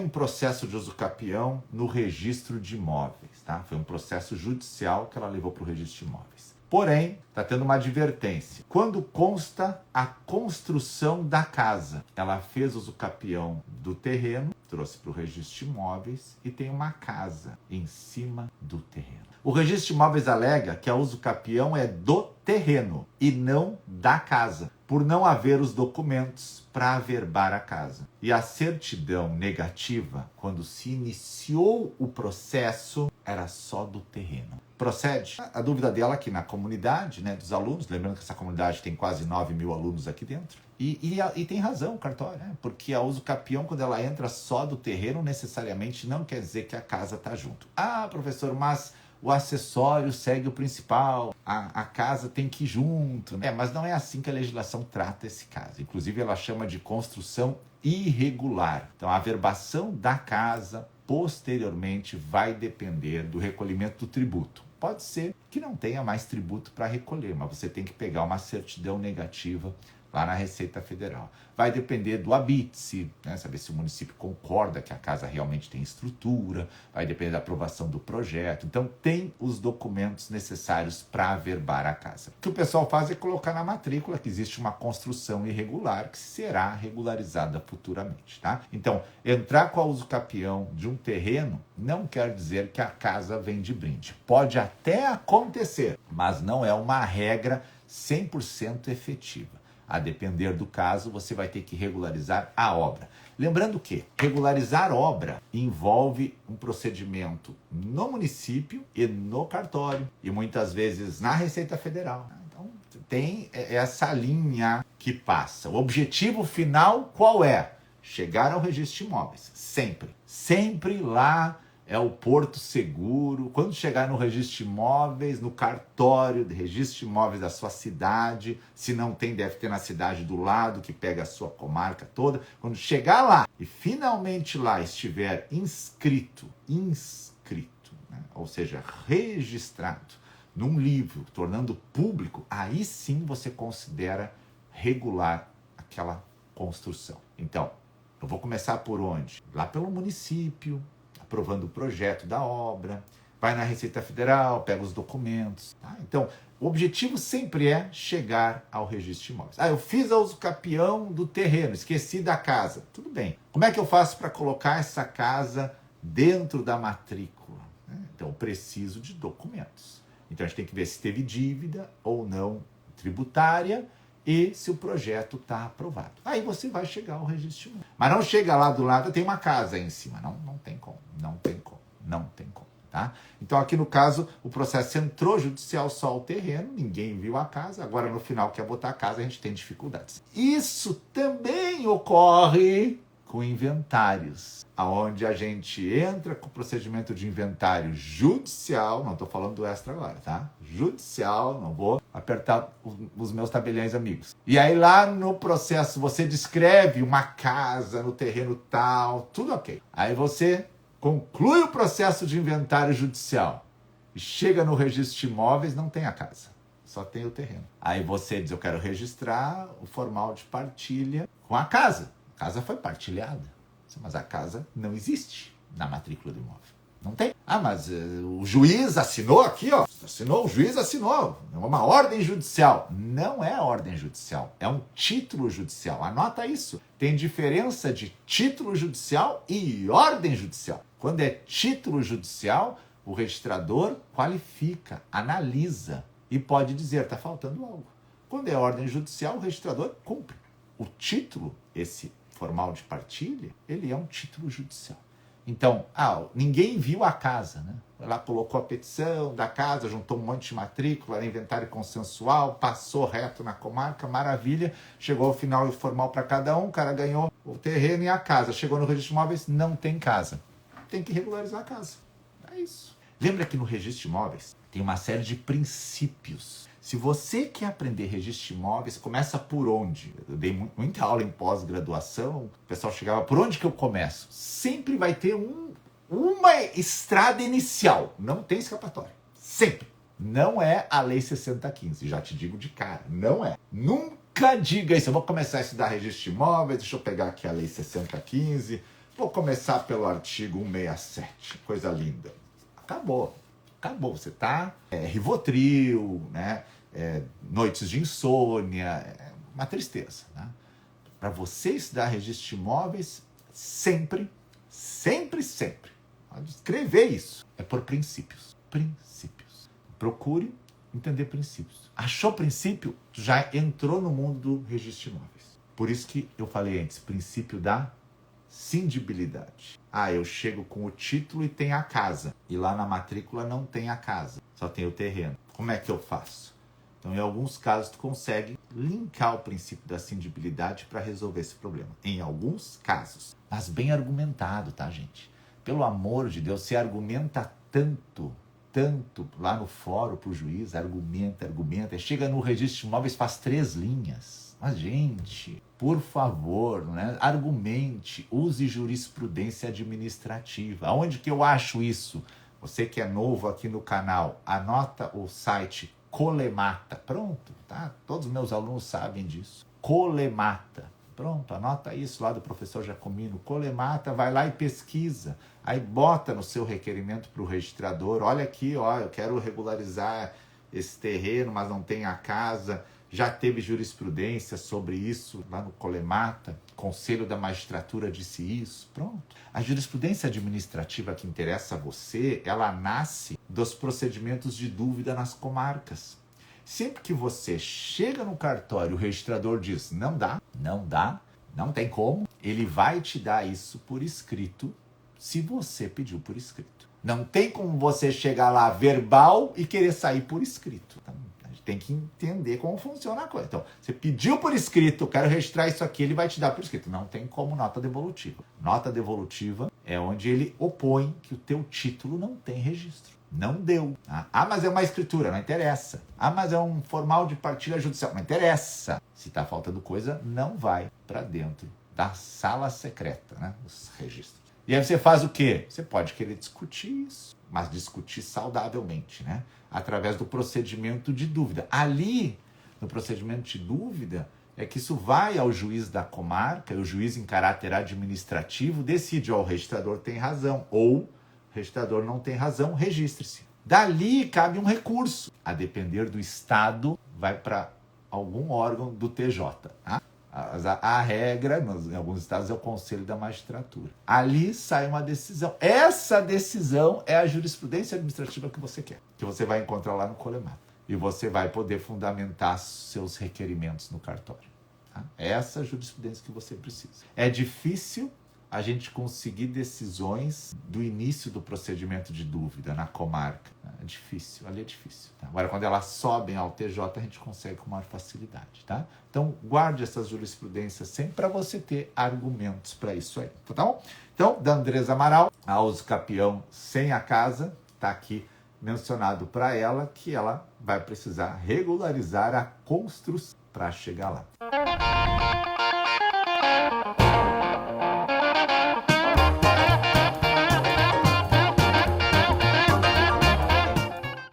um processo de usucapião no registro de imóveis, tá? Foi um processo judicial que ela levou para o registro de imóveis. Porém, está tendo uma advertência. Quando consta a construção da casa, ela fez usucapião do terreno, trouxe para o registro de imóveis e tem uma casa em cima do terreno. O registro de imóveis alega que a usucapião é do terreno e não da casa, por não haver os documentos para averbar a casa. E a certidão negativa, quando se iniciou o processo, era só do terreno. Procede? A dúvida dela aqui na comunidade, né, dos alunos, lembrando que essa comunidade tem quase 9.000 alunos aqui dentro, e tem razão o cartório, né? Porque a usucapião, quando ela entra só do terreno, necessariamente não quer dizer que a casa está junto. Ah, professor, mas o acessório segue o principal, a casa tem que ir junto, né? Mas não é assim que a legislação trata esse caso. Inclusive, ela chama de construção irregular. Então, a averbação da casa, posteriormente, vai depender do recolhimento do tributo. Pode ser que não tenha mais tributo para recolher, mas você tem que pegar uma certidão negativa lá na Receita Federal. Vai depender do habite-se, né? Saber se o município concorda que a casa realmente tem estrutura, vai depender da aprovação do projeto. Então, tem os documentos necessários para averbar a casa. O que o pessoal faz é colocar na matrícula que existe uma construção irregular que será regularizada futuramente, tá? Então, entrar com a usucapião de um terreno não quer dizer que a casa vem de brinde. Pode até acontecer, mas não é uma regra 100% efetiva. A depender do caso, você vai ter que regularizar a obra. Lembrando que regularizar obra envolve um procedimento no município e no cartório, e muitas vezes na Receita Federal. Então, tem essa linha que passa. O objetivo final qual é? Chegar ao registro de imóveis. Sempre. Sempre lá é o porto seguro. Quando chegar no registro de imóveis, no cartório de registro de imóveis da sua cidade, se não tem, deve ter na cidade do lado, que pega a sua comarca toda. Quando chegar lá e finalmente lá estiver inscrito, né? Ou seja, registrado num livro, tornando público, aí sim você considera regular aquela construção. Então, eu vou começar por onde? Lá pelo município, aprovando o projeto da obra, vai na Receita Federal, pega os documentos. Tá? Então, o objetivo sempre é chegar ao registro de imóveis. Ah, eu fiz a usucapião do terreno, esqueci da casa. Tudo bem. Como é que eu faço para colocar essa casa dentro da matrícula? Então, eu preciso de documentos. Então, a gente tem que ver se teve dívida ou não tributária e se o projeto está aprovado. Aí você vai chegar ao registro de imóveis. Mas não chega lá do lado, tem uma casa aí em cima. Não tem como. Tá? Então, aqui no caso, o processo entrou judicial só o terreno, ninguém viu a casa, agora no final quer botar a casa, a gente tem dificuldades. Isso também ocorre com inventários, onde a gente entra com o procedimento de inventário judicial, não estou falando do extra agora, tá? Judicial, não vou apertar os meus tabeliões amigos. E aí lá no processo você descreve uma casa no terreno tal, tudo ok. Aí você conclui o processo de inventário judicial e chega no registro de imóveis, não tem a casa, só tem o terreno. Aí você diz, eu quero registrar o formal de partilha com a casa. A casa foi partilhada, mas a casa não existe na matrícula do imóvel. Não tem. Ah, mas o juiz assinou aqui, ó. O juiz assinou. É uma ordem judicial. Não é ordem judicial, é um título judicial. Anota isso. Tem diferença de título judicial e ordem judicial. Quando é título judicial, o registrador qualifica, analisa e pode dizer, está faltando algo. Quando é ordem judicial, o registrador cumpre. O título, esse formal de partilha, ele é um título judicial. Então, ninguém viu a casa, né? Ela colocou a petição da casa, juntou um monte de matrícula, era inventário consensual, passou reto na comarca, maravilha. Chegou ao final o formal para cada um, o cara ganhou o terreno e a casa. Chegou no registro de imóveis, não tem casa. Tem que regularizar a casa. É isso. Lembra que no registro de imóveis tem uma série de princípios. Se você quer aprender registro de imóveis, começa por onde? Eu dei muita aula em pós-graduação, o pessoal chegava, por onde que eu começo? Sempre vai ter uma estrada inicial, não tem escapatória. Sempre. Não é a Lei 6015, já te digo de cara, não é. Nunca diga isso, eu vou começar a estudar registro de imóveis, deixa eu pegar aqui a Lei 6015, Vou começar pelo artigo 167, coisa linda. Acabou. Você tá Rivotril, né? Noites de insônia, uma tristeza, né? Para você estudar registro de imóveis, sempre, pode escrever isso, é por princípios. Procure entender princípios. Achou princípio, já entrou no mundo do registro de imóveis. Por isso que eu falei antes, princípio da cindibilidade. Eu chego com o título e tem a casa. E lá na matrícula não tem a casa, só tem o terreno. Como é que eu faço? Então, em alguns casos, tu consegue linkar o princípio da cindibilidade para resolver esse problema. Em alguns casos. Mas bem argumentado, tá, gente? Pelo amor de Deus, você argumenta tanto lá no fórum pro juiz, argumenta. Chega no registro de imóveis, faz 3 linhas. Mas, gente, por favor, né? Argumente, use jurisprudência administrativa. Aonde que eu acho isso? Você que é novo aqui no canal, anota o site Colemata. Pronto, tá? Todos os meus alunos sabem disso. Colemata. Pronto, anota isso lá do professor Jacomino. Colemata, vai lá e pesquisa. Aí bota no seu requerimento para o registrador. Olha aqui, eu quero regularizar esse terreno, mas não tem a casa. Já teve jurisprudência sobre isso lá no Colemata. Conselho da Magistratura disse isso. Pronto. A jurisprudência administrativa que interessa a você, ela nasce dos procedimentos de dúvida nas comarcas. Sempre que você chega no cartório, o registrador diz, não dá, não tem como, ele vai te dar isso por escrito, se você pediu por escrito. Não tem como você chegar lá verbal e querer sair por escrito. Então, a gente tem que entender como funciona a coisa. Então, você pediu por escrito, quero registrar isso aqui, ele vai te dar por escrito. Não tem como nota devolutiva. Nota devolutiva é onde ele opõe que o teu título não tem registro. Não deu. Mas é uma escritura, não interessa. Mas é um formal de partilha judicial, não interessa. Se está faltando coisa, não vai para dentro da sala secreta, né? Os registros. E aí você faz o quê? Você pode querer discutir isso, mas discutir saudavelmente, né? Através do procedimento de dúvida. Ali, no procedimento de dúvida, é que isso vai ao juiz da comarca, e o juiz em caráter administrativo decide, o registrador tem razão, ou o registrador não tem razão, registre-se. Dali cabe um recurso. A depender do estado, vai para algum órgão do TJ. Tá? A regra, em alguns estados, é o Conselho da Magistratura. Ali sai uma decisão. Essa decisão é a jurisprudência administrativa que você quer, que você vai encontrar lá no Colemata. E você vai poder fundamentar seus requerimentos no cartório. Tá? Essa jurisprudência que você precisa. É difícil a gente conseguir decisões do início do procedimento de dúvida na comarca. É difícil, ali é difícil. Tá? Agora, quando elas sobem ao TJ, a gente consegue com maior facilidade. Tá? Então, guarde essas jurisprudências sempre para você ter argumentos para isso aí. Tá bom? Então, da Andresa Amaral, a uso capião sem a casa, está aqui mencionado para ela que ela vai precisar regularizar a construção para chegar lá.